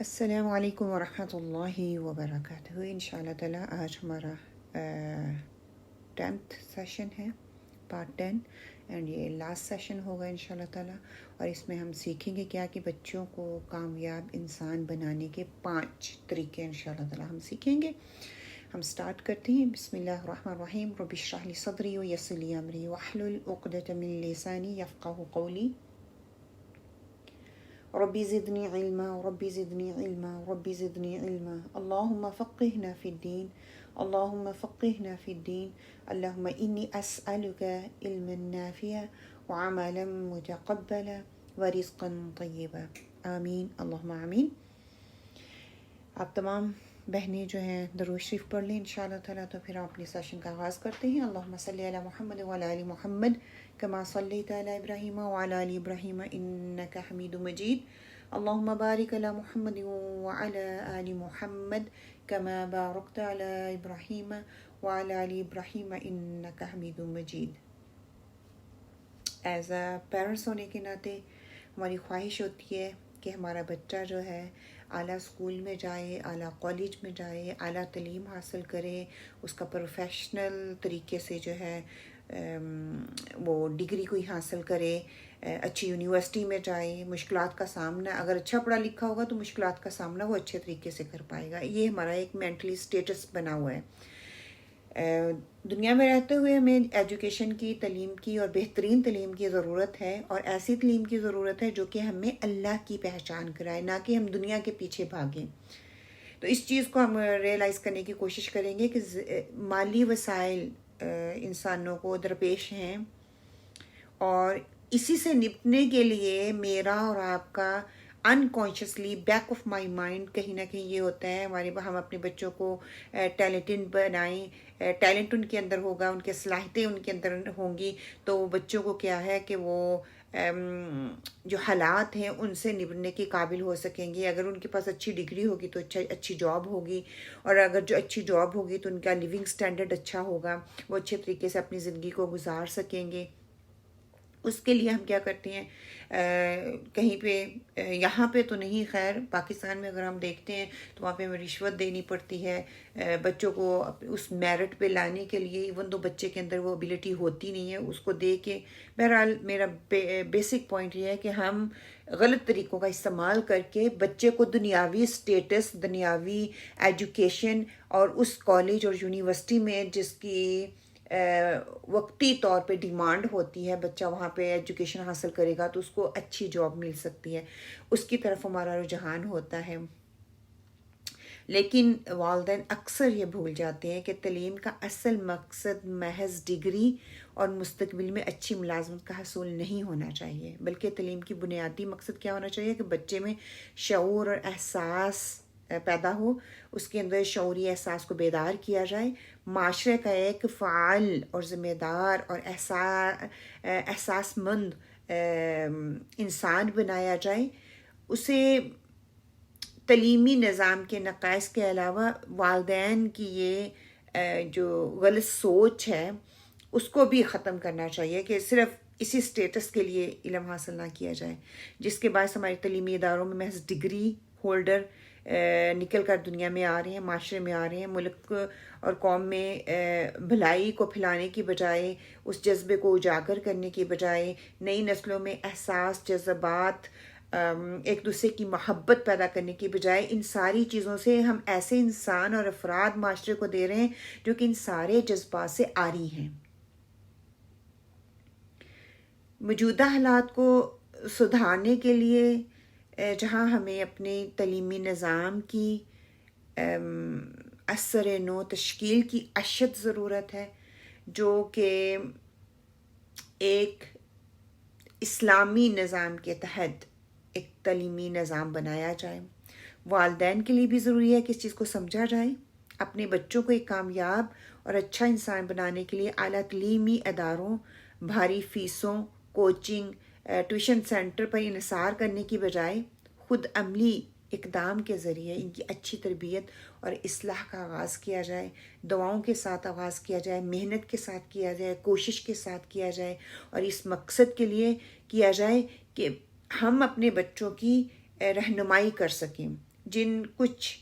السلام علیکم ورحمۃ اللہ وبرکاتہ۔ انشاءاللہ تعالیٰ آج ہمارا 10th سیشن ہے، پارٹ 10، اینڈ یہ لاسٹ سیشن ہوگا انشاءاللہ تعالیٰ، اور اس میں ہم سیکھیں گے کیا کہ بچوں کو کامیاب انسان بنانے کے 5 طریقے انشاءاللہ تعالیٰ ہم سیکھیں گے۔ ہم سٹارٹ کرتے ہیں۔ بسم اللہ الرحمن الرحیم۔ رب اشرح لی صدری ویسر لی امری واحلل عقدۃ من لسانی یفقہوا قولی۔ ربی زدنی علما ربی زدنی علما ربی زدنی علما اللہم فقہنا فی الدین اللہم فقہنا فی الدین اللہم انی اسألک علما نافعا وعملا متقبلا ورزقا طیبا، آمین اللہم آمین۔ آپ تمام بہنیں جو ہیں درود شریف پڑھ لیں انشاءاللہ تعالیٰ، تو پھر آپ اپنے سیشن کا آغاز کرتے ہیں۔ اللہم صلی علی محمد وعلی آل محمد کما صلیت علی ابراہیم وعلی آل ابراہیم انک حمید مجید۔ اللہم بارک علی محمد وعلی آل محمد کما بارکت علی ابراہیم وعلی آل ابراہیم انک حمید مجید۔ ایز اے پیرنٹس ہونے کے ناطے ہماری خواہش ہوتی ہے کہ ہمارا بچہ جو ہے اعلیٰ اسکول میں جائے، اعلیٰ کالج میں جائے، اعلیٰ تعلیم حاصل کرے، اس کا پروفیشنل طریقے سے جو ہے وہ ڈگری کوئی حاصل کرے، اچھی یونیورسٹی میں جائے، مشکلات کا سامنا، اگر اچھا پڑھا لکھا ہوگا تو مشکلات کا سامنا وہ اچھے طریقے سے کر پائے گا۔ یہ ہمارا ایک مینٹلی اسٹیٹس بنا ہوا ہے۔ دنیا میں رہتے ہوئے ہمیں ایجوکیشن کی، تعلیم کی اور بہترین تعلیم کی ضرورت ہے، اور ایسی تعلیم کی ضرورت ہے جو کہ ہمیں اللہ کی پہچان کرائے، نہ کہ ہم دنیا کے پیچھے بھاگیں۔ تو اس چیز کو ہم ریئلائز کرنے کی کوشش کریں گے کہ مالی وسائل انسانوں کو درپیش ہیں، اور اسی سے نپٹنے کے لیے میرا اور آپ کا unconsciously back of my mind کہیں نہ کہیں یہ ہوتا ہے ہم اپنے بچوں کو ٹیلنٹڈ بنائیں، ٹیلنٹ ان کے اندر ہوگا، ان کے صلاحیتیں ان کے اندر ہوں گی، تو بچوں کو کیا ہے کہ وہ جو حالات ہیں ان سے نبٹنے کے قابل ہو سکیں گے۔ اگر ان کے پاس اچھی ڈگری ہوگی تو اچھی جاب ہوگی، اور اگر جو اچھی جاب ہوگی تو ان کا لیونگ سٹینڈرڈ اچھا ہوگا، وہ اچھے طریقے سے اپنی زندگی کو گزار سکیں گے۔ اس کے لیے ہم کیا کرتے ہیں، کہیں پہ یہاں پہ تو نہیں، خیر پاکستان میں اگر ہم دیکھتے ہیں تو وہاں پہ ہمیں رشوت دینی پڑتی ہے بچوں کو اس میرٹ پہ لانے کے لیے، ایون تو بچے کے اندر وہ ابیلٹی ہوتی نہیں ہے، اس کو دے کے۔ بہرحال میرا بیسک پوائنٹ یہ ہے کہ ہم غلط طریقوں کا استعمال کر کے بچے کو دنیاوی سٹیٹس، دنیاوی ایجوکیشن، اور اس کالج اور یونیورسٹی میں جس کی وقتی طور پہ ڈیمانڈ ہوتی ہے، بچہ وہاں پہ ایجوکیشن حاصل کرے گا تو اس کو اچھی جاب مل سکتی ہے، اس کی طرف ہمارا رجحان ہوتا ہے۔ لیکن والدین اکثر یہ بھول جاتے ہیں کہ تعلیم کا اصل مقصد محض ڈگری اور مستقبل میں اچھی ملازمت کا حصول نہیں ہونا چاہیے، بلکہ تعلیم کی بنیادی مقصد کیا ہونا چاہیے کہ بچے میں شعور اور احساس پیدا ہو، اس کے اندر شعوری احساس کو بیدار کیا جائے، معاشرے کا ایک فعال اور ذمہ دار اور احساس مند انسان بنایا جائے۔ اسے تعلیمی نظام کے نقائص کے علاوہ والدین کی یہ جو غلط سوچ ہے اس کو بھی ختم کرنا چاہیے کہ صرف اسی سٹیٹس کے لیے علم حاصل نہ کیا جائے، جس کے باعث ہمارے تعلیمی اداروں میں محض ڈگری ہولڈر نکل کر دنیا میں آ رہے ہیں، معاشرے میں آ رہے ہیں، ملک اور قوم میں بھلائی کو پھیلانے کی بجائے، اس جذبے کو اجاگر کرنے کی بجائے، نئی نسلوں میں احساس، جذبات، ایک دوسرے کی محبت پیدا کرنے کی بجائے، ان ساری چیزوں سے ہم ایسے انسان اور افراد معاشرے کو دے رہے ہیں جو کہ ان سارے جذبات سے عاری ہیں۔ موجودہ حالات کو سدھارنے کے لیے جہاں ہمیں اپنے تعلیمی نظام کی اثر نو تشکیل کی اشد ضرورت ہے، جو کہ ایک اسلامی نظام کے تحت ایک تعلیمی نظام بنایا جائے۔ والدین کے لیے بھی ضروری ہے کہ اس چیز کو سمجھا جائے، اپنے بچوں کو ایک کامیاب اور اچھا انسان بنانے کے لیے اعلیٰ تعلیمی اداروں، بھاری فیسوں، کوچنگ، ٹیوشن سینٹر پر انحصار کرنے کی بجائے خود عملی اقدام کے ذریعے ان کی اچھی تربیت اور اصلاح کا آغاز کیا جائے، دعاؤں کے ساتھ آغاز کیا جائے، محنت کے ساتھ کیا جائے، کوشش کے ساتھ کیا جائے، اور اس مقصد کے لیے کیا جائے کہ ہم اپنے بچوں کی رہنمائی کر سکیں۔ جن کچھ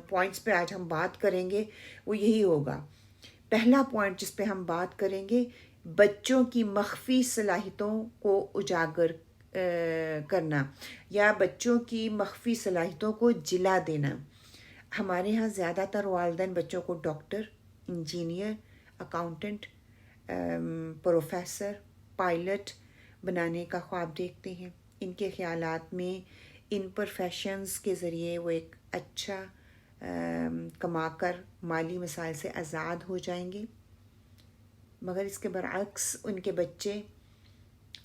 پوائنٹس پہ آج ہم بات کریں گے وہ یہی ہوگا. پہلا پوائنٹ جس پہ ہم بات کریں گے، بچوں کی مخفی صلاحیتوں کو اجاگر کرنا یا بچوں کی مخفی صلاحیتوں کو جلا دینا. ہمارے ہاں زیادہ تر والدین بچوں کو doctor, engineer, accountant, professor, pilot بنانے کا خواب دیکھتے ہیں. ان کے خیالات میں ان پروفیشنز کے ذریعے وہ ایک اچھا کما کر مالی مسائل سے آزاد ہو جائیں گے. مگر اس کے برعکس ان کے بچے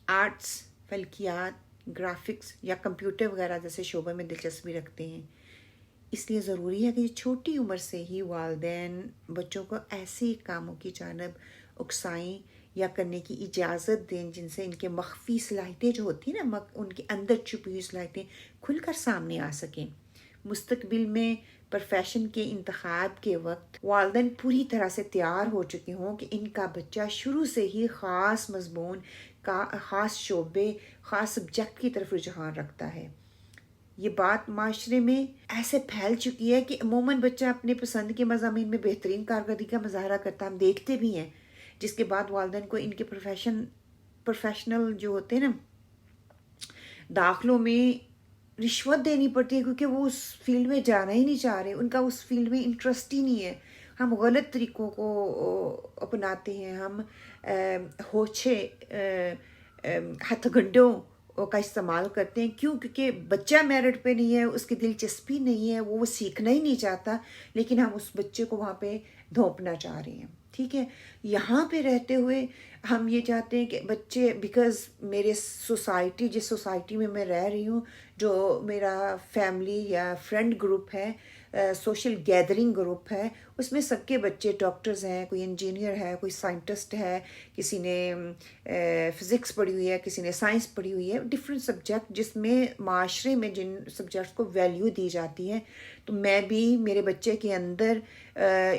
آرٹس، فلکیات، گرافکس یا کمپیوٹر وغیرہ جیسے شعبے میں دلچسپی رکھتے ہیں. اس لیے ضروری ہے کہ چھوٹی عمر سے ہی والدین بچوں کو ایسے کاموں کی جانب اکسائیں یا کرنے کی اجازت دیں جن سے ان کے مخفی صلاحیتیں جو ہوتی ہیں نا، ان کے اندر چھپی ہوئی صلاحیتیں کھل کر سامنے آ سکیں. مستقبل میں پروفیشن کے انتخاب کے وقت والدین پوری طرح سے تیار ہو چکے ہوں کہ ان کا بچہ شروع سے ہی خاص مضمون کا، خاص شعبے، خاص سبجیکٹ کی طرف رجحان رکھتا ہے. یہ بات معاشرے میں ایسے پھیل چکی ہے کہ عموماً بچہ اپنے پسند کے مضامین میں بہترین کارکردگی کا مظاہرہ کرتا، ہم دیکھتے بھی ہیں، جس کے بعد والدین کو ان کے پروفیشنل جو ہوتے ہیں نا داخلوں میں رشوت دینی پڑتی ہے، کیونکہ وہ اس فیلڈ میں جانا ہی نہیں چاہ رہے، ان کا اس فیلڈ میں انٹرسٹ ہی نہیں ہے. ہم غلط طریقوں کو اپناتے ہیں، ہم ہوچے ہتھ گنڈوں کا استعمال کرتے ہیں. کیوں؟ کیونکہ بچہ میرٹ پہ نہیں ہے، اس کی دلچسپی نہیں ہے، وہ سیکھنا ہی نہیں چاہتا، لیکن ہم اس بچے کو وہاں پہ دھونپنا چاہ رہے ہیں. ٹھیک ہے، یہاں پہ رہتے ہوئے ہم یہ چاہتے ہیں کہ بچے، بیکاز میرے سوسائٹی، جس سوسائٹی میں میں رہ رہی ہوں، جو میرا فیملی یا فرینڈ گروپ ہے، سوشل گیدرنگ گروپ ہے، اس میں سب کے بچے ڈاکٹرز ہیں، کوئی انجینئر ہے، کوئی سائنٹسٹ ہے، کسی نے فزکس پڑھی ہوئی ہے، کسی نے سائنس پڑھی ہوئی ہے، ڈفرینٹ سبجیکٹ جس میں معاشرے میں جن سبجیکٹس کو ویلیو دی جاتی ہے. تو میں بھی میرے بچے کے اندر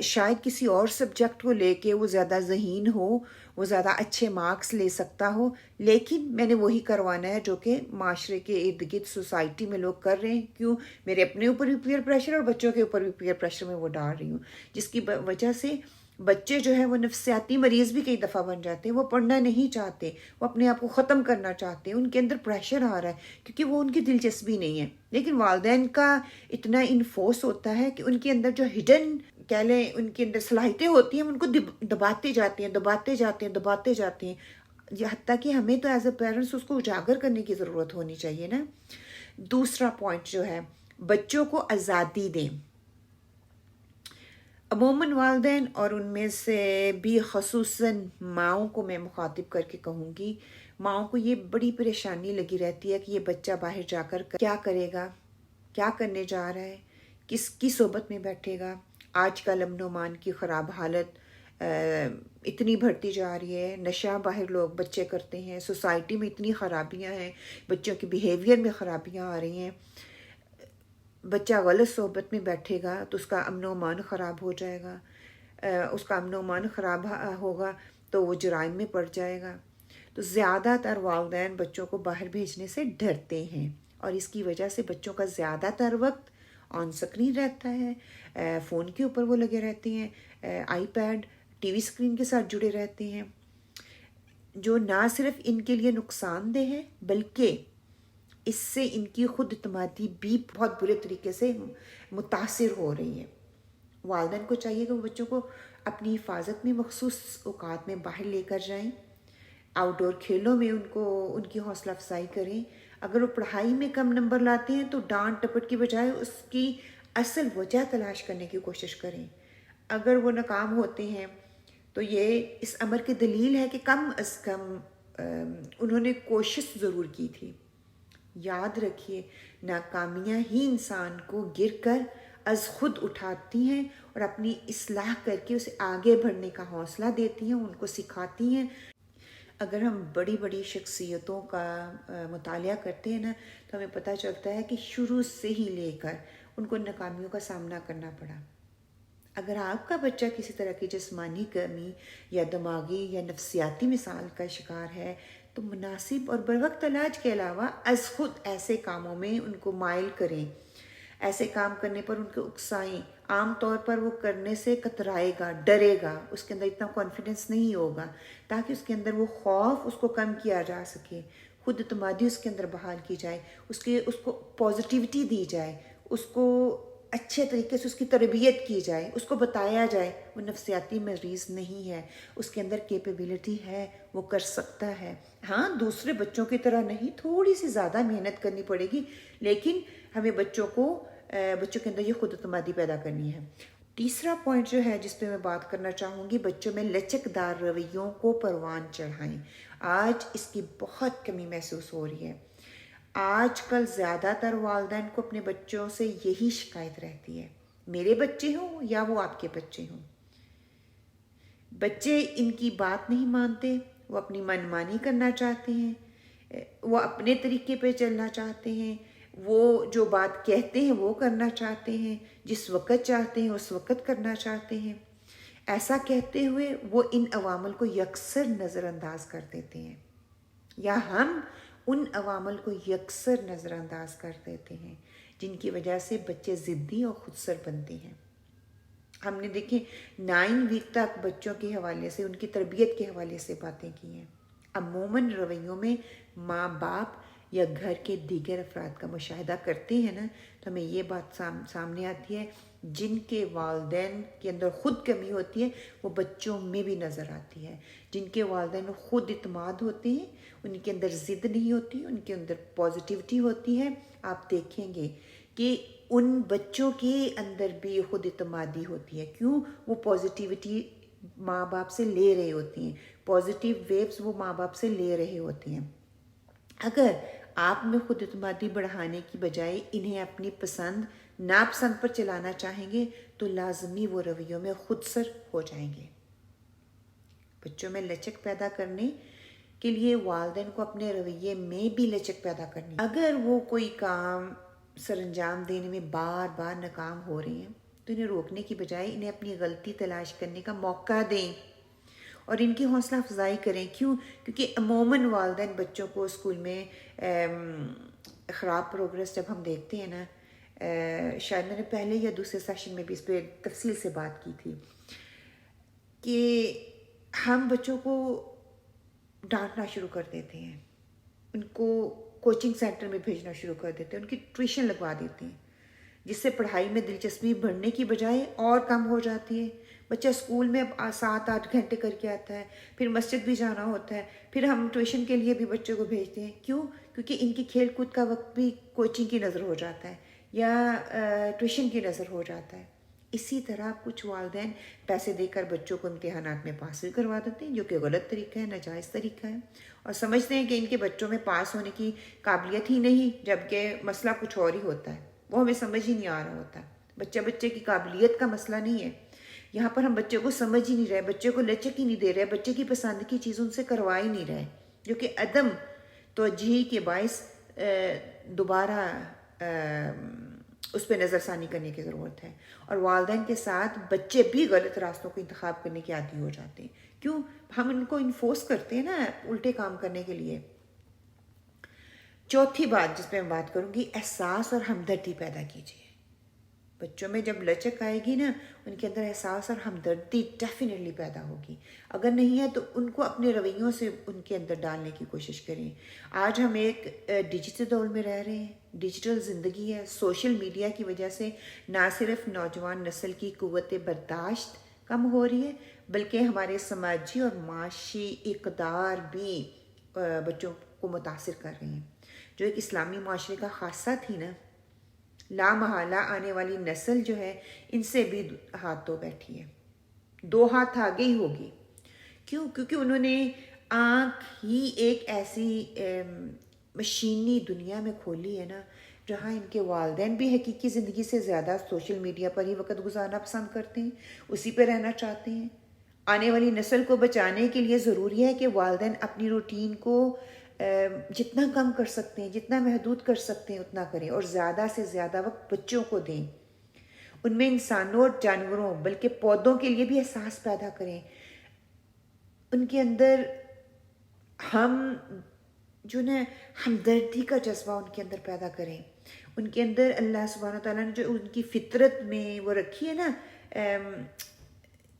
شاید کسی اور سبجیکٹ کو لے کے وہ زیادہ ذہین ہو، وہ زیادہ اچھے مارکس لے سکتا ہو، لیکن میں نے وہی کروانا ہے جو کہ معاشرے کے ارد گرد سوسائٹی میں لوگ کر رہے ہیں. کیوں؟ میرے اپنے اوپر بھی پیئر پریشر اور بچوں کے اوپر بھی پیئر پریشر میں وہ ڈال رہی ہوں، جس کی وجہ سے بچے جو ہے وہ نفسیاتی مریض بھی کئی دفعہ بن جاتے ہیں. وہ پڑھنا نہیں چاہتے، وہ اپنے آپ کو ختم کرنا چاہتے ہیں، ان کے اندر پریشر آ رہا ہے کیونکہ وہ ان کی دلچسپی نہیں ہے. لیکن والدین کا اتنا انفورس ہوتا ہے کہ ان کے اندر جو ہڈن کہہ لیں ان کے اندر صلاحیتیں ہوتی ہیں، ان کو دباتے جاتے ہیں. حتیٰ کہ ہمیں تو ایز اے پیرنٹس اس کو اجاگر کرنے کی ضرورت ہونی چاہیے نا. دوسرا پوائنٹ جو ہے، بچوں کو آزادی دیں. عموماً والدین اور ان میں سے بھی خصوصاً ماؤں کو میں مخاطب کر کے کہوں گی، ماؤں کو یہ بڑی پریشانی لگی رہتی ہے کہ یہ بچہ باہر جا کر کیا کرے گا، کیا کرنے جا رہا ہے، کس کی صحبت میں بیٹھے گا. آج کل امن و امان کی خراب حالت اتنی بڑھتی جا رہی ہے، نشہ باہر لوگ بچے کرتے ہیں، سوسائٹی میں اتنی خرابیاں ہیں، بچوں کے بیہیویئر میں خرابیاں آ رہی ہیں. بچہ غلط صحبت میں بیٹھے گا تو اس کا امن و امان خراب ہو جائے گا، اس کا امن و امان خراب ہوگا تو وہ جرائم میں پڑ جائے گا. تو زیادہ تر والدین بچوں کو باہر بھیجنے سے ڈرتے ہیں، اور اس کی وجہ سے بچوں کا زیادہ تر وقت آن سکرین رہتا ہے، فون کے اوپر وہ لگے رہتے ہیں، iPad, TV screen کے ساتھ جڑے رہتے ہیں، جو نہ صرف ان کے لیے نقصان دہ ہے بلکہ اس سے ان کی خود اعتمادی بھی بہت برے طریقے سے متاثر ہو رہی ہے. والدین کو چاہیے کہ وہ بچوں کو اپنی حفاظت میں مخصوص اوقات میں باہر لے کر جائیں، آؤٹ ڈور کھیلوں میں ان کی حوصلہ افزائی کریں. اگر وہ پڑھائی میں کم نمبر لاتے ہیں تو ڈانٹ ٹپٹ کی بجائے اس کی اصل وجہ تلاش کرنے کی کوشش کریں. اگر وہ ناکام ہوتے ہیں تو یہ اس امر کی دلیل ہے کہ کم از کم انہوں نے کوشش ضرور کی تھی. یاد رکھیے، ناکامیاں ہی انسان کو گر کر از خود اٹھاتی ہیں اور اپنی اصلاح کر کے اسے آگے بڑھنے کا حوصلہ دیتی ہیں، ان کو سکھاتی ہیں. اگر ہم بڑی بڑی شخصیتوں کا مطالعہ کرتے ہیں نا تو ہمیں پتہ چلتا ہے کہ شروع سے ہی لے کر ان کو ناکامیوں کا سامنا کرنا پڑا. اگر آپ کا بچہ کسی طرح کی جسمانی کمی یا دماغی یا نفسیاتی مثال کا شکار ہے تو مناسب اور بروقت علاج کے علاوہ از خود ایسے کاموں میں ان کو مائل کریں. ایسے کام کرنے پر ان کو اکسائیں، عام طور پر وہ کرنے سے کترائے گا، ڈرے گا، اس کے اندر اتنا کانفیڈنس نہیں ہوگا، تاکہ اس کے اندر وہ خوف اس کو کم کیا جا سکے، خود اعتمادی اس کے اندر بحال کی جائے، اس کو پازیٹیوٹی دی جائے، اس کو اچھے طریقے سے اس کی تربیت کی جائے، اس کو بتایا جائے وہ نفسیاتی مریض نہیں ہے، اس کے اندر کیپیبلٹی ہے، وہ کر سکتا ہے۔ ہاں دوسرے بچوں کی طرح نہیں، تھوڑی سی زیادہ محنت کرنی پڑے گی، لیکن ہمیں بچوں کے اندر یہ خود اعتمادی پیدا کرنی ہے۔ تیسرا پوائنٹ جو ہے جس پہ میں بات کرنا چاہوں گی، بچوں میں لچکدار رویوں کو پروان چڑھائیں۔ آج اس کی بہت کمی محسوس ہو رہی ہے۔ آج کل زیادہ تر والدین کو اپنے بچوں سے یہی شکایت رہتی ہے، میرے بچے ہوں یا وہ آپ کے بچے ہوں، بچے ان کی بات نہیں مانتے، وہ اپنی منمانی کرنا چاہتے ہیں، وہ اپنے طریقے پہ چلنا چاہتے ہیں، وہ جو بات کہتے ہیں وہ کرنا چاہتے ہیں، جس وقت چاہتے ہیں اس وقت کرنا چاہتے ہیں۔ ایسا کہتے ہوئے وہ ان عوامل کو یکسر نظر انداز کر دیتے ہیں، یا ہم ان عوامل کو یکسر نظر انداز کر دیتے ہیں جن کی وجہ سے بچے ضدی اور خود سر بنتے ہیں۔ ہم نے دیکھیں 9 ویک تک بچوں کے حوالے سے، ان کی تربیت کے حوالے سے باتیں کی ہیں۔ عموماً رویوں میں ماں باپ یا گھر کے دیگر افراد کا مشاہدہ کرتے ہیں نا، تو ہمیں یہ بات سامنے آتی ہے، جن کے والدین کے اندر خود کمی ہوتی ہے وہ بچوں میں بھی نظر آتی ہے۔ جن کے والدین خود اعتماد ہوتے ہیں، ان کے اندر ضد نہیں ہوتی، ان کے اندر پازیٹیوٹی ہوتی ہے، آپ دیکھیں گے کہ ان بچوں کے اندر بھی خود اعتمادی ہوتی ہے۔ کیوں؟ وہ پازیٹیوٹی ماں باپ سے لے رہے ہوتی ہیں، پازیٹیو ویوز وہ ماں باپ سے لے رہے ہوتے ہیں۔ اگر آپ میں خود اعتمادی بڑھانے کی بجائے انہیں اپنی پسند ناپسند پر چلانا چاہیں گے تو لازمی وہ رویوں میں خود سر ہو جائیں گے۔ بچوں میں لچک پیدا کرنے کے لیے والدین کو اپنے رویے میں بھی لچک پیدا کرنی ہے۔ اگر وہ کوئی کام سر انجام دینے میں بار بار ناکام ہو رہے ہیں تو انہیں روکنے کی بجائے انہیں اپنی غلطی تلاش کرنے کا موقع دیں اور ان کی حوصلہ افزائی کریں۔ کیوں؟ کیونکہ عموماً والدین بچوں کو اسکول میں خراب پروگرس جب ہم دیکھتے ہیں نا، شاید میں نے پہلے یا دوسرے سیشن میں بھی اس پہ تفصیل سے بات کی تھی کہ ہم بچوں کو ڈانٹنا شروع کر دیتے ہیں، ان کو کوچنگ سینٹر میں بھیجنا شروع کر دیتے ہیں، ان کی ٹیوشن لگوا دیتے ہیں، جس سے پڑھائی میں دلچسپی بڑھنے کی بجائے اور کم ہو جاتی ہے۔ بچہ اسکول میں 7-8 گھنٹے کر کے آتا ہے، پھر مسجد بھی جانا ہوتا ہے، پھر ہم ٹیوشن کے لیے بھی بچوں کو بھیجتے ہیں۔ کیوں؟ کیونکہ ان کی کھیل کود کا وقت بھی کوچنگ کی نظر ہو جاتا ہے یا ٹیوشن کی نظر ہو جاتا ہے۔ اسی طرح کچھ والدین پیسے دے کر بچوں کو امتحانات میں پاس بھی کروا دیتے ہیں، جو کہ غلط طریقہ ہے، ناجائز طریقہ ہے، اور سمجھتے ہیں کہ ان کے بچوں میں پاس ہونے کی قابلیت ہی نہیں، جبکہ مسئلہ کچھ اور ہی ہوتا ہے، وہ ہمیں سمجھ ہی نہیں آ رہا ہوتا۔ بچے کی قابلیت کا مسئلہ نہیں ہے، یہاں پر ہم بچے کو سمجھ ہی نہیں رہے، بچے کو لچک ہی نہیں دے رہے، بچے کی پسند کی چیز ان سے کروا ہی نہیں رہے، جو کہ عدم توجہی کے باعث دوبارہ اس پہ نظر ثانی کرنے کی ضرورت ہے۔ اور والدین کے ساتھ بچے بھی غلط راستوں کو انتخاب کرنے کے عادی ہو جاتے ہیں۔ کیوں؟ ہم ان کو انفورس کرتے ہیں نا الٹے کام کرنے کے لیے۔ چوتھی بات جس پہ میں بات کروں گی، احساس اور ہمدردی پیدا کیجیے۔ بچوں میں جب لچک آئے گی نا، ان کے اندر احساس اور ہمدردی ڈیفینیٹلی پیدا ہوگی۔ اگر نہیں ہے تو ان کو اپنے رویوں سے ان کے اندر ڈالنے کی کوشش کریں۔ آج ہم ایک ڈیجیٹل دور میں رہ رہے ہیں، ڈیجیٹل زندگی ہے، سوشل میڈیا کی وجہ سے نہ صرف نوجوان نسل کی قوت برداشت کم ہو رہی ہے، بلکہ ہمارے سماجی اور معاشی اقدار بھی بچوں کو متاثر کر رہے ہیں۔ جو ایک اسلامی معاشرے کا خاصہ تھی نا، لا محالہ آنے والی نسل جو ہے ان سے بھی ہاتھ دھو بیٹھی ہے، 2 ہاتھ آگے ہی ہوگی۔ کیوں؟ کیونکہ انہوں نے آنکھ ہی ایک ایسی مشینی دنیا میں کھولی ہے نا، جہاں ان کے والدین بھی حقیقی زندگی سے زیادہ سوشل میڈیا پر ہی وقت گزارنا پسند کرتے ہیں، اسی پہ رہنا چاہتے ہیں۔ آنے والی نسل کو بچانے کے لیے ضروری ہے کہ والدین اپنی روٹین کو جتنا کم کر سکتے ہیں، جتنا محدود کر سکتے ہیں اتنا کریں، اور زیادہ سے زیادہ وقت بچوں کو دیں۔ ان میں انسانوں اور جانوروں بلکہ پودوں کے لیے بھی احساس پیدا کریں، ان کے اندر ہم جو نا ہمدردی کا جذبہ ان کے اندر پیدا کریں، ان کے اندر اللہ سبحانہ تعالیٰ نے جو ان کی فطرت میں وہ رکھی ہے نا،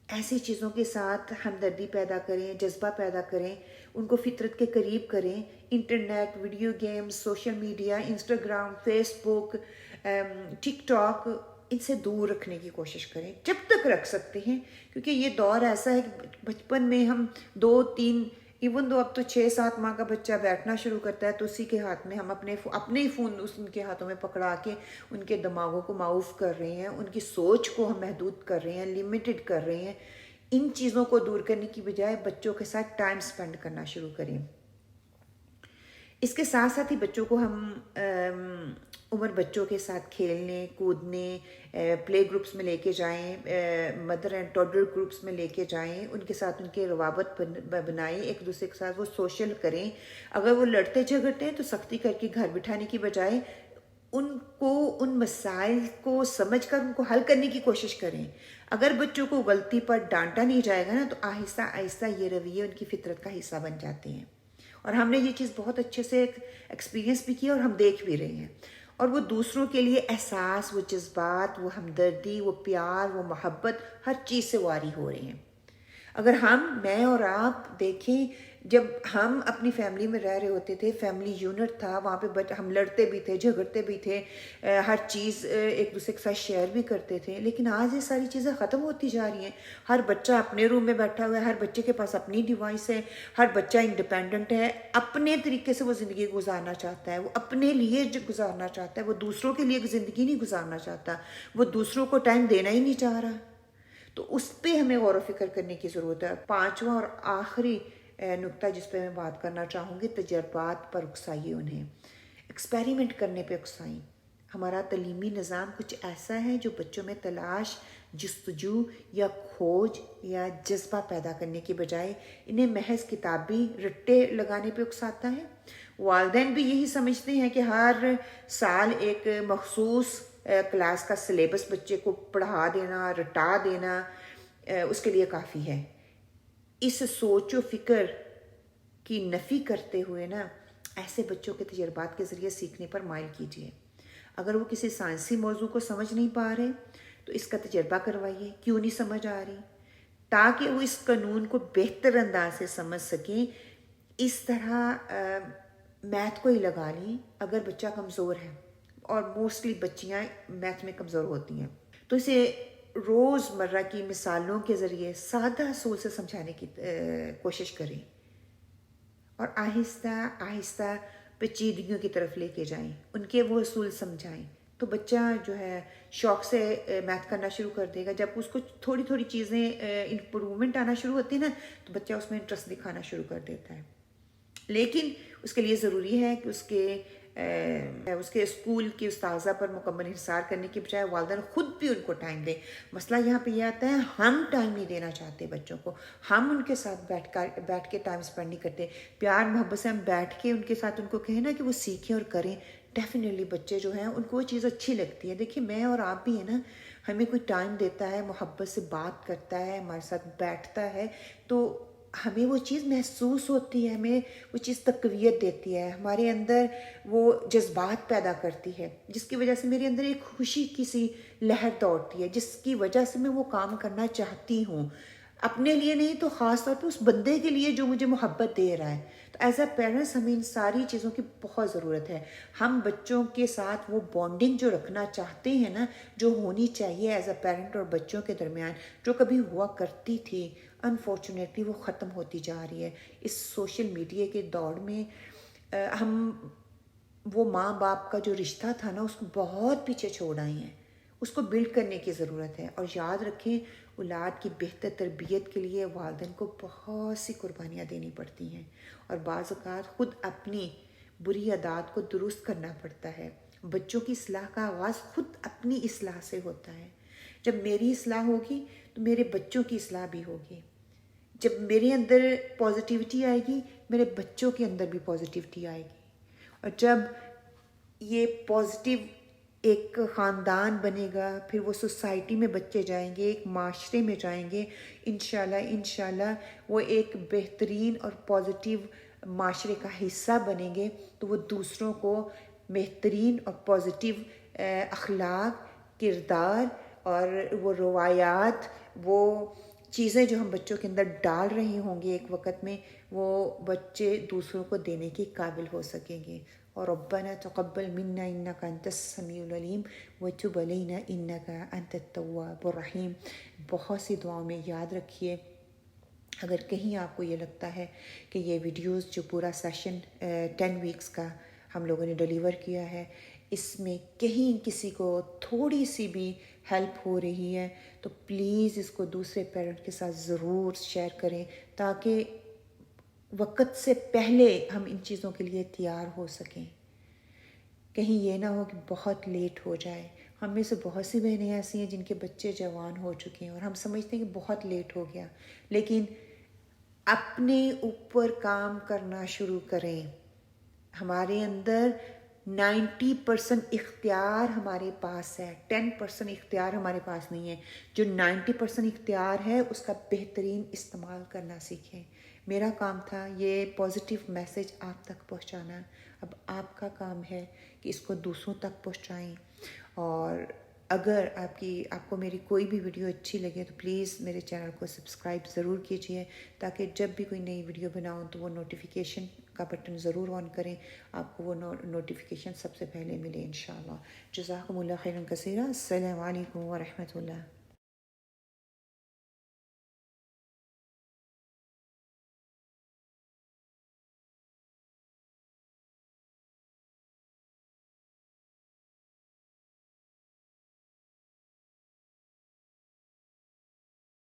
ایسی چیزوں کے ساتھ ہمدردی پیدا کریں، جذبہ پیدا کریں، ان کو فطرت کے قریب کریں۔ Internet, video games, social media, Instagram, Facebook, TikTok, ان سے دور رکھنے کی کوشش کریں جب تک رکھ سکتے ہیں، کیونکہ یہ دور ایسا ہے کہ بچپن میں ہم 2-3، ایون دو اب تو 6-7 ماہ کا بچہ بیٹھنا شروع کرتا ہے تو اسی کے ہاتھ میں ہم اپنے ہی فون ان کے ہاتھوں میں پکڑا کے ان کے دماغوں کو معاف کر رہے ہیں، ان کی سوچ کو ہم محدود کر رہے ہیں، لمیٹڈ کر رہے ہیں۔ ان چیزوں کو دور کرنے کی بجائے بچوں کے ساتھ ٹائم سپینڈ کرنا شروع کریں۔ اس کے ساتھ ساتھ ہی بچوں کو ہم عمر بچوں کے ساتھ کھیلنے کودنے، پلے گروپس میں لے کے جائیں، مدر اینڈ ٹوڈلر گروپس میں لے کے جائیں، ان کے ساتھ ان کے روابط بنائیں، ایک دوسرے کے ساتھ وہ سوشل کریں۔ اگر وہ لڑتے جھگڑتے ہیں تو سختی کر کے گھر بٹھانے کی بجائے ان کو ان مسائل کو سمجھ کر ان کو حل کرنے کی کوشش کریں۔ اگر بچوں کو غلطی پر ڈانٹا نہیں جائے گا نا تو آہستہ آہستہ یہ رویے ان کی فطرت کا حصہ بن جاتے ہیں، اور ہم نے یہ چیز بہت اچھے سے ایکسپیرینس بھی کیا اور ہم دیکھ بھی رہے ہیں، اور وہ دوسروں کے لیے احساس، وہ جذبات، وہ ہمدردی، وہ پیار، وہ محبت، ہر چیز سے واری ہو رہے ہیں۔ اگر میں اور آپ دیکھیں، جب ہم اپنی فیملی میں رہ رہے ہوتے تھے، فیملی یونٹ تھا، وہاں پہ ہم لڑتے بھی تھے، جھگڑتے بھی تھے، ہر چیز ایک دوسرے کے ساتھ شیئر بھی کرتے تھے، لیکن آج یہ ساری چیزیں ختم ہوتی جا رہی ہیں۔ ہر بچہ اپنے روم میں بیٹھا ہوا ہے، ہر بچے کے پاس اپنی ڈیوائس ہے، ہر بچہ انڈیپینڈنٹ ہے، اپنے طریقے سے وہ زندگی گزارنا چاہتا ہے، وہ اپنے لیے گزارنا چاہتا ہے، وہ دوسروں کے لیے زندگی نہیں گزارنا چاہتا، وہ دوسروں کو ٹائم دینا ہی نہیں چاہ رہا۔ تو اس پہ ہمیں غور و فکر کرنے کی ضرورت ہے۔ پانچواں اور آخری نقطہ جس پہ میں بات کرنا چاہوں گی، تجربات پر اکسائیے، انہیں ایکسپیریمنٹ کرنے پہ اکسائیں۔ ہمارا تعلیمی نظام کچھ ایسا ہے جو بچوں میں تلاش، جستجو یا کھوج یا جذبہ پیدا کرنے کی بجائے انہیں محض کتابی رٹے لگانے پہ اکساتا ہے۔ والدین بھی یہی سمجھتے ہیں کہ ہر سال ایک مخصوص کلاس کا سلیبس بچے کو پڑھا دینا، رٹا دینا اس کے لیے کافی ہے۔ اس سوچ و فکر کی نفی کرتے ہوئے نا، ایسے بچوں کے تجربات کے ذریعے سیکھنے پر مائل کیجیے۔ اگر وہ کسی سائنسی موضوع کو سمجھ نہیں پا رہے تو اس کا تجربہ کروائیے، کیوں نہیں سمجھ آ رہی، تاکہ وہ اس قانون کو بہتر انداز سے سمجھ سکیں۔ اس طرح میتھ کو ہی لگا لیں، اگر بچہ کمزور ہے، اور موسٹلی بچیاں میتھ میں کمزور ہوتی ہیں، تو اسے روز مرہ کی مثالوں کے ذریعے سادہ اصول سے سمجھانے کی کوشش کریں، اور آہستہ آہستہ پیچیدگیوں کی طرف لے کے جائیں، ان کے وہ اصول سمجھائیں، تو بچہ جو ہے شوق سے میتھ کرنا شروع کر دے گا۔ جب اس کو تھوڑی تھوڑی چیزیں امپرومنٹ آنا شروع ہوتی ہے نا، تو بچہ اس میں انٹرسٹ دکھانا شروع کر دیتا ہے۔ لیکن اس کے لیے ضروری ہے کہ اس کے اسکول کی استاذہ پر مکمل انحصار کرنے کی بجائے والدین خود بھی ان کو ٹائم دیں۔ مسئلہ یہاں پہ یہ آتا ہے، ہم ٹائم نہیں دینا چاہتے بچوں کو، ہم ان کے ساتھ بیٹھ کے ٹائم سپینڈ نہیں کرتے۔ پیار محبت سے ہم بیٹھ کے ان کے ساتھ ان کو کہیں نا کہ وہ سیکھیں اور کریں، ڈیفینیٹلی بچے جو ہیں ان کو وہ چیز اچھی لگتی ہے۔ دیکھیے میں اور آپ بھی ہیں نا، ہمیں کوئی ٹائم دیتا ہے، محبت سے بات کرتا ہے، ہمارے ساتھ بیٹھتا ہے، تو ہمیں وہ چیز محسوس ہوتی ہے، ہمیں وہ چیز تقویت دیتی ہے، ہمارے اندر وہ جذبات پیدا کرتی ہے، جس کی وجہ سے میرے اندر ایک خوشی کی سی لہر دوڑتی ہے، جس کی وجہ سے میں وہ کام کرنا چاہتی ہوں، اپنے لیے نہیں تو خاص طور پہ اس بندے کے لیے جو مجھے محبت دے رہا ہے۔ تو ایز اے پیرنٹس ہمیں ان ساری چیزوں کی بہت ضرورت ہے۔ ہم بچوں کے ساتھ وہ بانڈنگ جو رکھنا چاہتے ہیں نا، جو ہونی چاہیے ایز اے پیرنٹ اور بچوں کے درمیان، جو کبھی ہوا کرتی تھی، انفارچونیٹلی وہ ختم ہوتی جا رہی ہے۔ اس سوشل میڈیا کے دور میں ہم وہ ماں باپ کا جو رشتہ تھا نا، اس کو بہت پیچھے چھوڑ آئے ہیں۔ اس کو بلڈ کرنے کی ضرورت ہے، اور یاد رکھیں اولاد کی بہتر تربیت کے لیے والدین کو بہت سی قربانیاں دینی پڑتی ہیں، اور بعض اوقات خود اپنی بری عادات کو درست کرنا پڑتا ہے۔ بچوں کی اصلاح کا آغاز خود اپنی اصلاح سے ہوتا ہے۔ جب میری اصلاح ہوگی تو میرے بچوں کی اصلاح بھی ہوگی۔ جب میرے اندر پازیٹیوٹی آئے گی، میرے بچوں کے اندر بھی پازیٹیوٹی آئے گی، اور جب یہ پازیٹیو ایک خاندان بنے گا، پھر وہ سوسائٹی میں بچے جائیں گے، ایک معاشرے میں جائیں گے، انشاءاللہ وہ ایک بہترین اور پازیٹیو معاشرے کا حصہ بنیں گے، تو وہ دوسروں کو بہترین اور پازیٹیو اخلاق، کردار اور وہ روایات، وہ چیزیں جو ہم بچوں کے اندر ڈال رہے ہوں گے ایک وقت میں، وہ بچے دوسروں کو دینے کے قابل ہو سکیں گے. اور ربنا تقبل منا انک انت السمیع العلیم وتب علینا انک انت التواب الرحیم. بہت سی دعاؤں میں یاد رکھیے. اگر کہیں آپ کو یہ لگتا ہے کہ یہ ویڈیوز جو پورا سیشن 10 ویکس کا ہم لوگوں نے ڈیلیور کیا ہے، اس میں کہیں کسی کو تھوڑی سی بھی ہیلپ ہو رہی ہے تو پلیز اس کو دوسرے پیرنٹ کے ساتھ ضرور شیئر کریں، تاکہ وقت سے پہلے ہم ان چیزوں کے لیے تیار ہو سکیں. کہیں یہ نہ ہو کہ بہت لیٹ ہو جائے. ہم میں سے بہت سی بہنیں ایسی ہیں جن کے بچے جوان ہو چکے ہیں اور ہم سمجھتے ہیں کہ بہت لیٹ ہو گیا، لیکن اپنے اوپر کام کرنا شروع کریں. ہمارے اندر 90% اختیار ہمارے پاس ہے، 10% اختیار ہمارے پاس نہیں ہے. جو 90% اختیار ہے اس کا بہترین استعمال کرنا سیکھیں. میرا کام تھا یہ پازیٹیو میسج آپ تک پہنچانا. اب آپ کا کام ہے کہ اس کو دوسروں تک پہنچائیں. اور اگر آپ کو میری کوئی بھی ویڈیو اچھی لگے تو پلیز میرے چینل کو سبسکرائب ضرور کیجیے، تاکہ جب بھی کوئی نئی ویڈیو بناؤں تو وہ نوٹیفیکیشن کا بٹن ضرور آن کریں، آپ کو وہ نوٹیفیکیشن سب سے پہلے ملے انشاءاللہ. جزاکم اللہ خیرا کثیرا. السلام علیکم ورحمۃ اللہ.